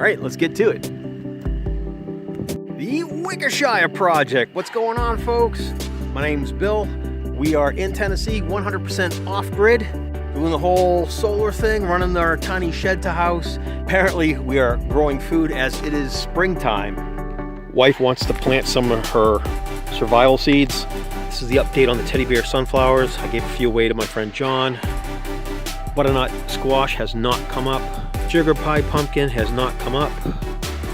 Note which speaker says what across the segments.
Speaker 1: All right, let's get to it. The Shire project. What's going on, folks? My name's Bill. We are in Tennessee, 100% off-grid, doing the whole solar thing, running our tiny shed to house. Apparently, we are growing food as it is springtime. Wife wants to plant some of her survival seeds. This is the update on the teddy bear sunflowers. I gave a few away to my friend John. Butternut squash has not come up. Sugar pie pumpkin has not come up.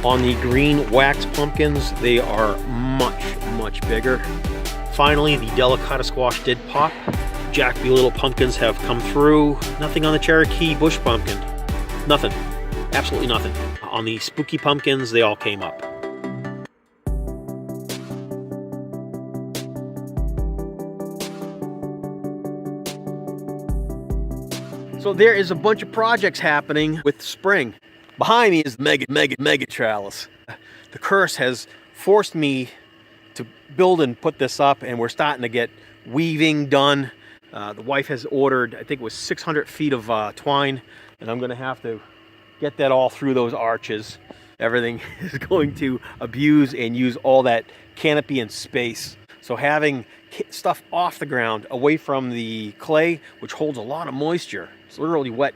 Speaker 1: On the green wax pumpkins, they are much bigger. Finally, the delicata squash did pop. Jackby little pumpkins have come through. Nothing on the Cherokee bush pumpkin. Nothing. Absolutely nothing. On the spooky pumpkins, they all came up. So there is a bunch of projects happening with spring. Behind me is the mega trellis. The curse has forced me to build and put this up, and we're starting to get weaving done. The wife has ordered, I think it was 600 feet of twine, and I'm gonna have to get that all through those arches. Everything is going to abuse and use all that canopy and space. So having stuff off the ground, away from the clay, which holds a lot of moisture. It's literally wet.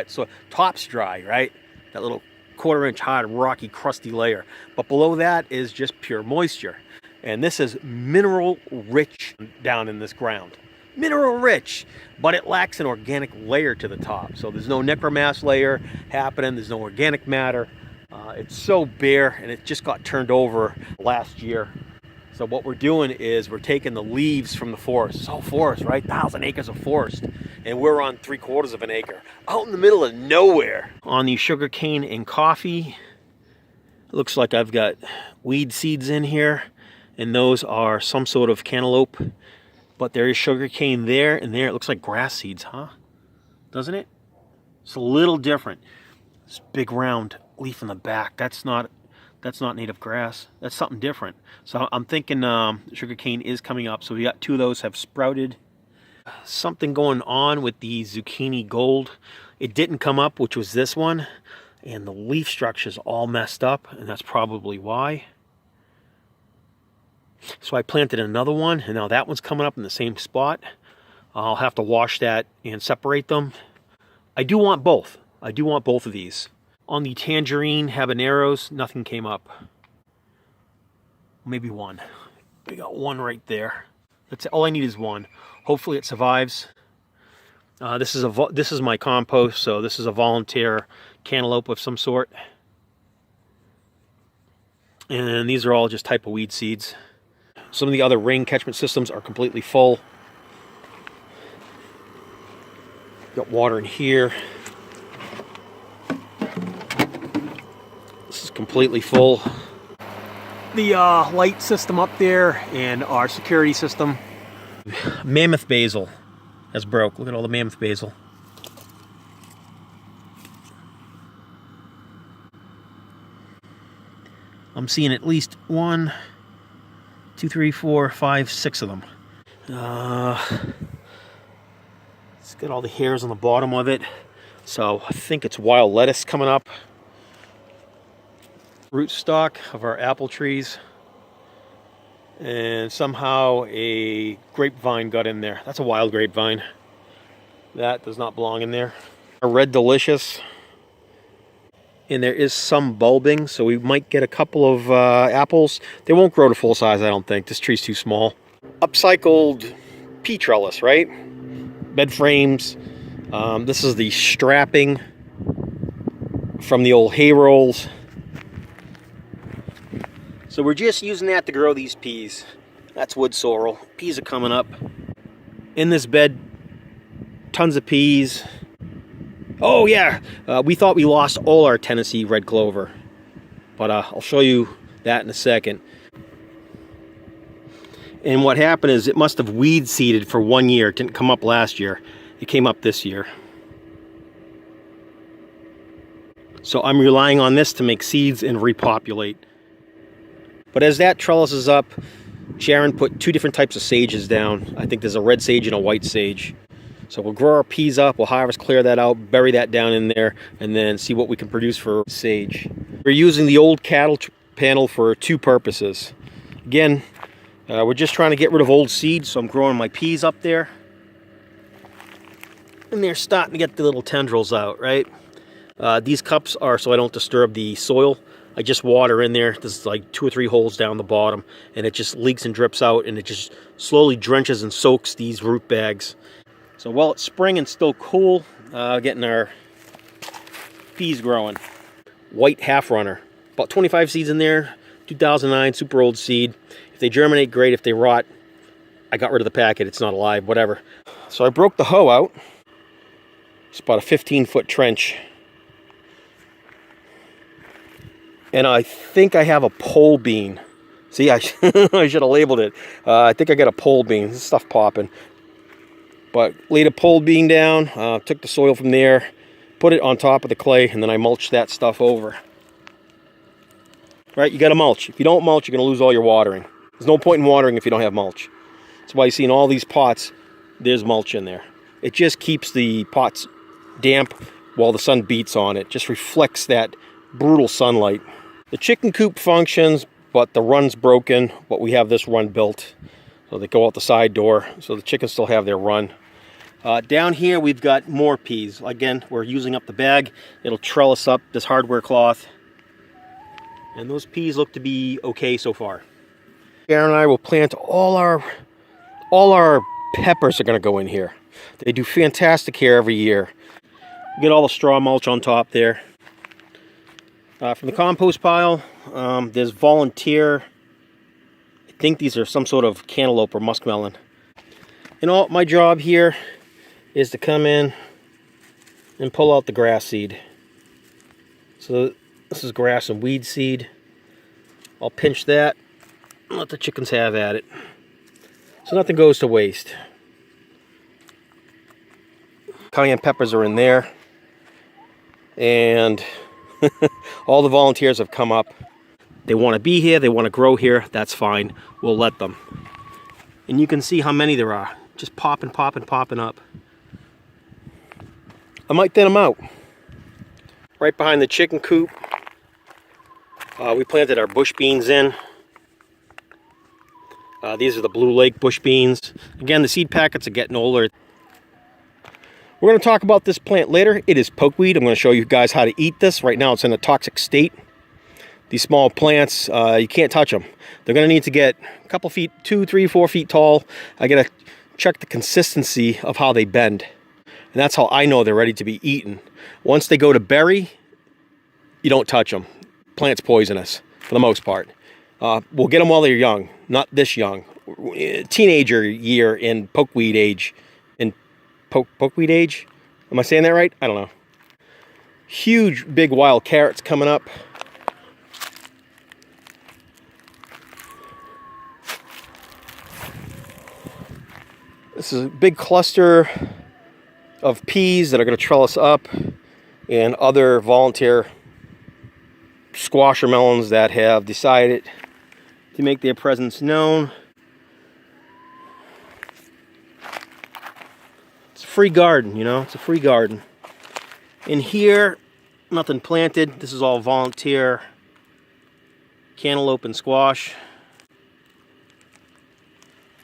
Speaker 1: So top's dry, right? That little 1/4 inch hard, rocky, crusty layer. But below that is just pure moisture. And this is mineral rich down in this ground. Mineral rich, but it lacks an organic layer to the top. So there's no necromass layer happening. There's no organic matter. It's so bare, and it just got turned over last year. So what we're doing is we're taking the leaves from the forest. It's all forest, right? 1,000 acres of forest. And we're on 3/4 of an acre, out in the middle of nowhere. On the sugar cane and coffee, it looks like I've got weed seeds in here, and those are some sort of cantaloupe. But there is sugar cane there, and there it looks like grass seeds, huh? Doesn't it? It's a little different. This big round leaf in the back, that's not native grass. That's something different. So I'm thinking sugar cane is coming up. So we got 2 of those have sprouted. Something going on with the zucchini gold. It didn't come up, which was this one. And the leaf structure's all messed up, and that's probably why. So I planted another one, and now that one's coming up in the same spot. I'll have to wash that and separate them. I do want both. I do want both of these. On the tangerine habaneros, nothing came up. Maybe one. We got one right there. That's all I need is one. Hopefully it survives. This is my compost, so this is a volunteer cantaloupe of some sort. And these are all just type of weed seeds. Some of the other rain catchment systems are completely full. Got water in here. This is completely full. The light system up there and our security system. Mammoth basil has broke. Look at all the mammoth basil. I'm seeing at least 1, 2, 3, 4, 5, 6 of them. It's got all the hairs on the bottom of it. So I think it's wild lettuce coming up. Rootstock of our apple trees. And somehow a grapevine got in there. That's a wild grapevine. That does not belong in there. A red delicious. And there is some bulbing, so we might get a couple of apples. They won't grow to full size, I don't think. This tree's too small. Upcycled pea trellis, right? Bed frames. This is the strapping from the old hay rolls. So we're just using that to grow these peas. That's wood sorrel. Peas are coming up. In this bed, tons of peas. Oh yeah, we thought we lost all our Tennessee red clover. But I'll show you that in a second. And what happened is it must have weed seeded for 1 year. It didn't come up last year. It came up this year. So I'm relying on this to make seeds and repopulate. But as that trellis is up, Sharon put 2 different types of sages down. I think there's a red sage and a white sage. So we'll grow our peas up, we'll harvest, clear that out, bury that down in there, and then see what we can produce for sage. We're using the old cattle panel for two purposes. Again, we're just trying to get rid of old seeds, so I'm growing my peas up there. And they're starting to get the little tendrils out, right? These cups are so I don't disturb the soil. I just water in there. This is like 2 or 3 holes down the bottom, and it just leaks and drips out, and it just slowly drenches and soaks these root bags. So while it's spring and still cool, getting our peas growing. White half runner, about 25 seeds in there, 2009, super old seed. If they germinate, great. If they rot, I got rid of the packet. It's not alive, whatever. So I broke the hoe out. It's about a 15-foot trench. And I think I have a pole bean. See, I should have labeled it. I think I got a pole bean. This stuff popping. But laid a pole bean down, took the soil from there, put it on top of the clay, and then I mulched that stuff over. Right, you got to mulch. If you don't mulch, you're going to lose all your watering. There's no point in watering if you don't have mulch. That's why you see in all these pots, there's mulch in there. It just keeps the pots damp while the sun beats on it. Just reflects that brutal sunlight. The chicken coop functions, but the run's broken, but we have this run built. So they go out the side door, so the chickens still have their run. Down here, we've got more peas. Again, we're using up the bag. It'll trellis up this hardware cloth. And those peas look to be okay so far. Sharon and I will plant all our peppers are going to go in here. They do fantastic here every year. Get all the straw mulch on top there. From the compost pile, there's volunteer. I think these are some sort of cantaloupe or muskmelon. And all my job here is to come in and pull out the grass seed. So this is grass and weed seed. I'll pinch that and let the chickens have at it. So nothing goes to waste. Cayenne peppers are in there. And all the volunteers have come up. They want to be here, they want to grow here, that's fine. We'll let them. And you can see how many there are. Just popping, popping, popping up. I might thin them out. Right behind the chicken coop, we planted our bush beans in. These are the Blue Lake bush beans. Again, the seed packets are getting older. We're going to talk about this plant later. It is pokeweed. I'm going to show you guys how to eat this. Right now it's in a toxic state. These small plants, you can't touch them. They're going to need to get a couple feet, 2, 3, 4 feet tall. I got to check the consistency of how they bend. And that's how I know they're ready to be eaten. Once they go to berry, you don't touch them. Plant's poisonous for the most part. We'll get them while they're young, not this young. Teenager year in pokeweed age. Pokeweed age? Am I saying that right? I don't know. Huge, big, wild carrots coming up. This is a big cluster of peas that are going to trellis up, and other volunteer squash or melons that have decided to make their presence known. Free garden, you know, it's a free garden. In here, nothing planted. This is all volunteer cantaloupe and squash.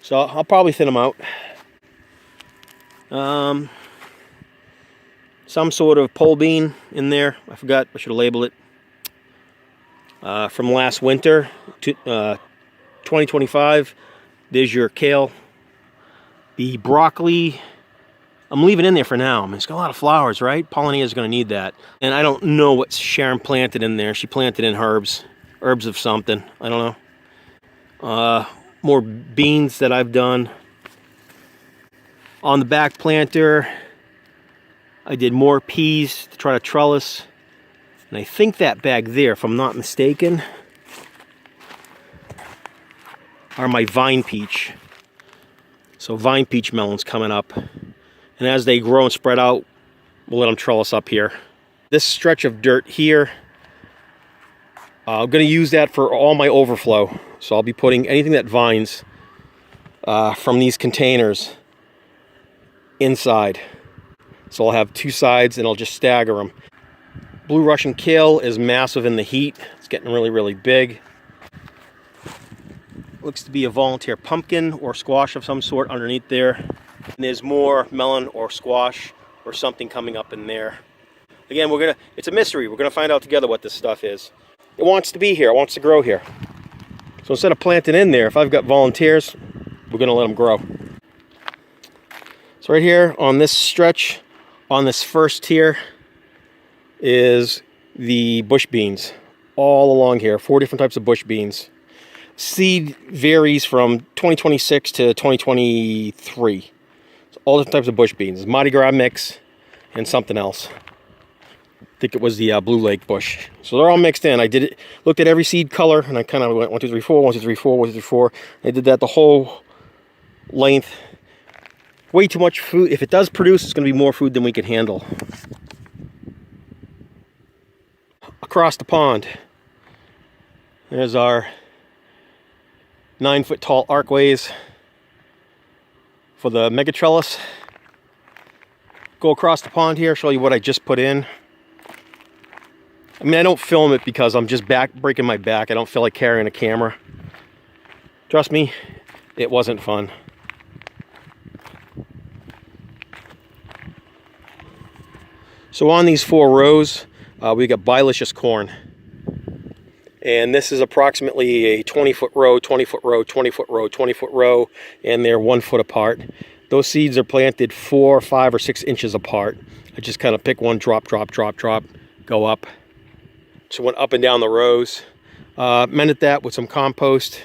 Speaker 1: So I'll probably thin them out. Some sort of pole bean in there. I forgot, I should have labeled it. From last winter, 2025. There's your kale. The broccoli, I'm leaving in there for now. I mean, it's got a lot of flowers, right? Pollinator's going to need that. And I don't know what Sharon planted in there. She planted in herbs of something. I don't know. More beans that I've done. On the back planter, I did more peas to try to trellis. And I think that bag there, if I'm not mistaken, are my vine peach. So vine peach melons coming up. And as they grow and spread out, we'll let them trellis up here. This stretch of dirt here, I'm going to use that for all my overflow. So I'll be putting anything that vines from these containers inside. So I'll have two sides and I'll just stagger them. Blue Russian kale is massive in the heat. It's getting really, really big. Looks to be a volunteer pumpkin or squash of some sort underneath there. And there's more melon or squash or something coming up in there. Again, it's a mystery. We're gonna find out together what this stuff is. It wants to be here, it wants to grow here. So instead of planting in there, if I've got volunteers, we're gonna let them grow. So right here on this stretch, on this first tier, is the bush beans. All along here, 4 different types of bush beans. Seed varies from 2026 to 2023. So all different types of bush beans. Mardi Gras mix and something else. I think it was the Blue Lake bush. So they're all mixed in. I did it, looked at every seed color, and I kind of went 1, 2, 3, 4, 1, 2, 3, 4, 1, 2, 3, 4. I did that the whole length. Way too much food. If it does produce, it's going to be more food than we can handle. Across the pond, there's our 9-foot tall archways for the mega trellis. Go across the pond here, show you what I just put in. I mean, I don't film it because I'm just breaking my back. I don't feel like carrying a camera. Trust me, it wasn't fun. So on these 4 rows, we got bilicious corn. And this is approximately a 20-foot row, 20-foot row, 20-foot row, 20-foot row, and they're 1 foot apart. Those seeds are planted 4, 5, or 6 inches apart. I just kind of pick one, drop, drop, drop, drop, go up. So went up and down the rows. Mended that with some compost.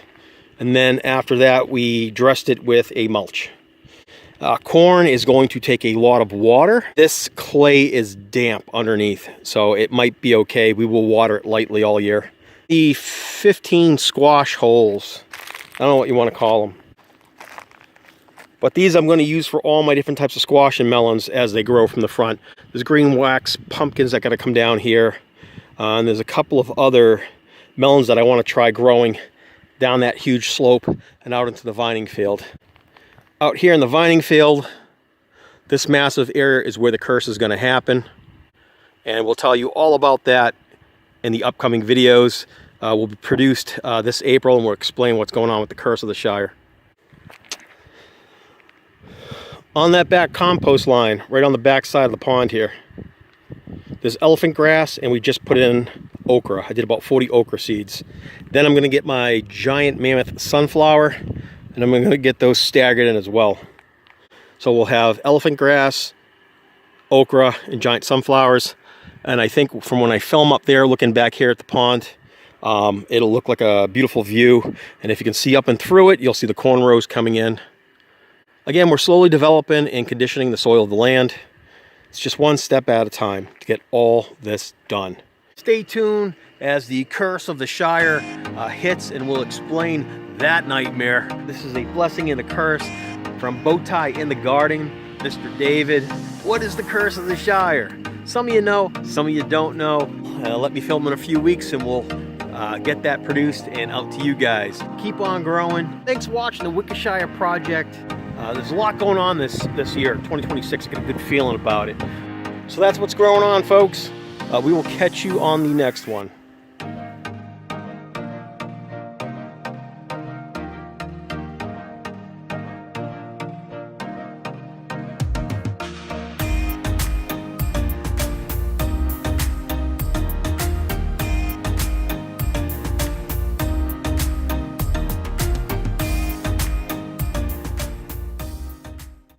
Speaker 1: And then after that, we dressed it with a mulch. Corn is going to take a lot of water. This clay is damp underneath, so it might be okay. We will water it lightly all year. The 15 squash holes, I don't know what you want to call them, but these I'm going to use for all my different types of squash and melons as they grow from the front. There's green wax pumpkins that got to come down here, and there's a couple of other melons that I want to try growing down that huge slope and out into the vining field. Out here in the vining field, this massive area is where the curse is going to happen. And we'll tell you all about that in the upcoming videos. Will be produced this April, and we'll explain what's going on with the curse of the Shire. On that back compost line, right on the back side of the pond here, there's elephant grass, and we just put in okra. I did about 40 okra seeds. Then I'm going to get my giant mammoth sunflower, and I'm going to get those staggered in as well. So we'll have elephant grass, okra, and giant sunflowers. And I think from when I film up there, looking back here at the pond, it'll look like a beautiful view. And if you can see up and through it, you'll see the corn rows coming in. Again, we're slowly developing and conditioning the soil of the land. It's just one step at a time to get all this done. Stay tuned as the curse of the Shire hits, and we'll explain that nightmare. This is a blessing and a curse from Bowtie in the Garden, Mr. David. What is the curse of the Shire? Some of you know, some of you don't know. Let me film in a few weeks and we'll get that produced and out to you guys. Keep on growing. Thanks for watching the Wicked Shire project. There's a lot going on this year, 2026. I get a good feeling about it. So that's what's going on, folks. We will catch you on the next one.